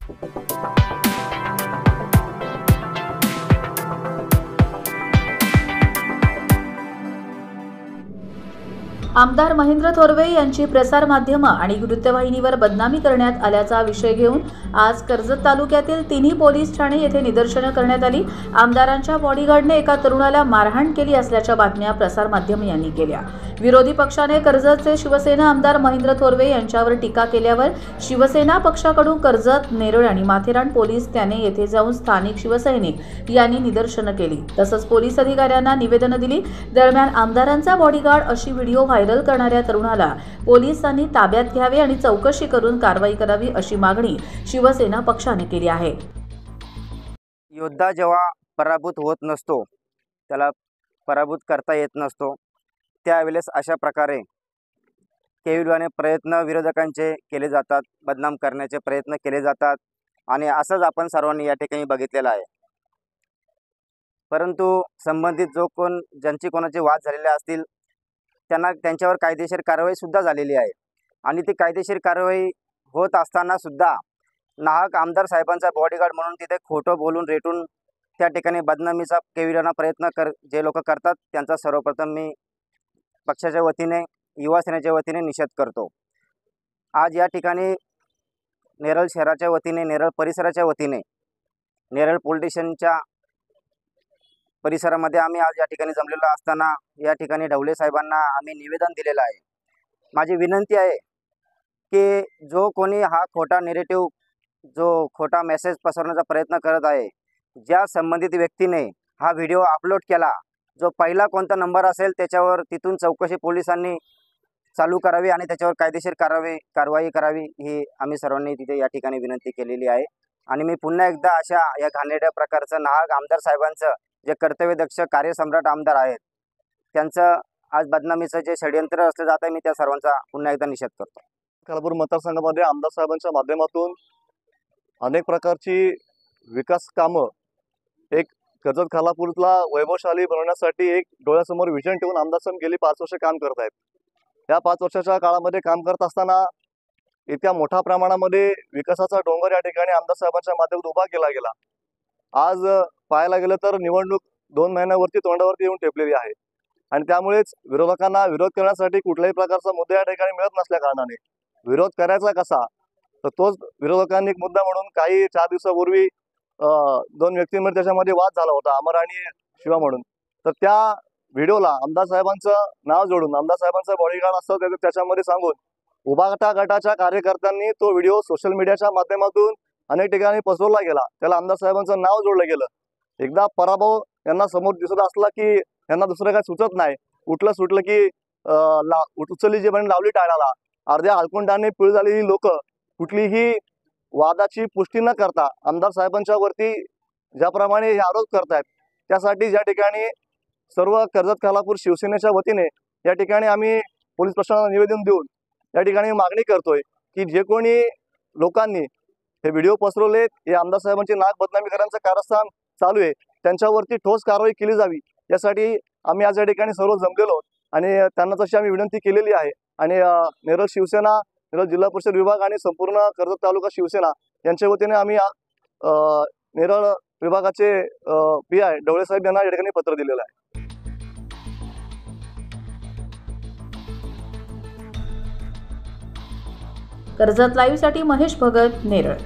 आमदार महेंद्र थोरवे यांची प्रसार माध्यम आणि वृत्तवाहिनीवर बदनामी करण्यात आल्याचा विषय घेऊन आज कर्जत तालुक्यातील तिन्ही पोलीस ठाणे येथे निदर्शने करण्यात आली। आमदारांच्या बॉडीगार्डने एका तरुणाला मारहाण केली असल्याच्या बातम्या प्रसार माध्यम यांनी केल्या। विरोधी पक्षाने कर्जतचे शिवसेना आमदार महेंद्र थोरवे यांच्यावर टीका केल्यावर शिवसेना पक्षाकडून कर्जत, नेरळ आणि माथेरान पोलीस ठाणे येथे जाऊन स्थानिक शिवसैनिक यांनी निदर्शने केली। तसंच पोलीस अधिकाऱ्यांना निवेदन दिली। दरम्यान आमदारांचा बॉडीगार्ड अशी व्हिडिओ व्हायरल करणाऱ्या तरुणाला पोलिसांनी ताब्यात घ्यावे आणि चौकशी करून कारवाई करावी अशी मागणी शिवसेना पक्षाने केली आहे। योद्धा जेव्हा पराभूत होत नसतो, त्याला पराभूत करता येत नसतो, त्यावेळेस अशा प्रकारे केविलवाने प्रयत्न विरोधकांचे केले जातात, बदनाम करण्याचे प्रयत्न केले जातात आणि असंच आपण सर्वांनी या ठिकाणी बघितलेलं आहे। परंतु संबंधित ज्यांची कोणाचे वाद झालेले असतील त्यांच्यावर कायदेशीर कारवाई सुद्धा झालेली आहे आणि ती कायदेशीर कारवाई होत असताना सुद्धा नाहक आमदार साहेबांचा बॉडीगार्ड म्हणून तिथे खोटं बोलून रेटून त्या ठिकाणी बदनामीचा केविलवाना प्रयत्न जे लोक करतात त्यांचा सर्वप्रथम मी पक्षाच्या वतीने, युवा सेनेच्या वतीने निषेध करतो। आज या ठिकाणी नेरळ शहराच्या वतीने, नेरळ परिसराच्या वतीने, नेरळ पोलीस स्टेशनच्या परिसरामध्ये आम्ही आज या ठिकाणी जमलेलो असताना या ठिकाणी ढवळे साहेबांना आम्ही निवेदन दिलेलं आहे। माझी विनंती आहे की जो कोणी हा खोटा नेरेटिव्ह, जो खोटा मेसेज पसरवण्याचा प्रयत्न करत आहे, ज्या संबंधित व्यक्तीने हा व्हिडिओ अपलोड केला, जो पहिला कोणता नंबर असेल त्याच्यावर तिथून चौकशी पोलिसांनी चालू करावी आणि त्याच्यावर कायदेशीर कारवाई करावी ही आम्ही सर्वांनी तिथे या ठिकाणी विनंती केलेली आहे। आणि मी पुन्हा एकदा अशा या घाणेरड्या प्रकारचं नाहक आमदार साहेबांचं जे कर्तव्यदक्ष कार्यसम्राट आमदार आहेत त्यांचं आज बदनामीचं जे षडयंत्र असलं जात आहे, मी त्या सर्वांचा पुन्हा एकदा निषेध करतो। खालापूर मतदारसंघामध्ये आमदार साहेबांच्या माध्यमातून अनेक प्रकारची विकास कामं एक कर्जत खालापूरला वैभवशाली बनवण्यासाठी एक डोळ्यासमोर विजन ठेवून आमदार साहेब गेली 5 वर्ष काम करत आहेत। या 5 वर्षाच्या काळामध्ये काम करत असताना इतक्या मोठ्या प्रमाणामध्ये विकासाचा डोंगर या ठिकाणी आमदार साहेबांच्या माध्यमातून उभा केला गेला। आज पाहायला गेलं तर निवडणूक 2 महिन्यावरती तोंडावरती येऊन ठेपलेली आहे आणि त्यामुळेच विरोधकांना विरोध करण्यासाठी कुठल्याही प्रकारचा मुद्दा या ठिकाणी मिळत नसल्या कारणाने विरोध करायचा कसा, तर तोच विरोधकांनी एक मुद्दा म्हणून काही 4 दिवसापूर्वी 2 व्यक्तींमध्ये त्याच्यामध्ये वाद झाला होता, अमर आणि शिवा म्हणून। तर त्या व्हिडिओला आमदार साहेबांचं नाव जोडून आमदार साहेबांचा बॉडीगार्ड असतं त्याच्यामध्ये सांगून उभाटा गटाच्या कार्यकर्त्यांनी तो व्हिडिओ सोशल मीडियाच्या माध्यमातून अनेक ठिकाणी पसरवला गेला, त्याला आमदार साहेबांचं नाव जोडलं गेलं। एकदा पराभव यांना समोर दिसत असला की यांना दुसरं काय सुचत नाही, उठलं सुटलं की उचलली जे पण लावली टाळाला। अर्ध्या हलकुंडाने पीळ झालेली लोक कुठलीही वादाची पुष्टी न करता आमदार साहेबांच्या वरती ज्याप्रमाणे हे आरोप करतायत त्यासाठी ज्या ठिकाणी सर्व कर्जत खालापूर शिवसेनेच्या वतीने या ठिकाणी आम्ही पोलीस प्रशासनाला निवेदन देऊन या ठिकाणी मागणी करतोय की जे कोणी लोकांनी हे व्हिडिओ पसरवले, हे आमदार साहेबांची नाक बदनामी करण्याचं कारस्थान चालू आहे, त्यांच्यावरती ठोस कारवाई केली जावी यासाठी आम्ही आज या ठिकाणी सर्व जमलेलो आणि त्यांना तशी आम्ही विनंती केलेली आहे। आणि नेरळ शिवसेना, नेरळ जिल्हा परिषद विभाग आणि संपूर्ण कर्जत तालुका शिवसेना यांच्या वतीने आम्ही नेरळ विभागाचे PI ढवळे साहेब यांना या ठिकाणी पत्र दिलेलं आहे। कर्जत लाईव्ह साठी महेश भगत, नेरळ।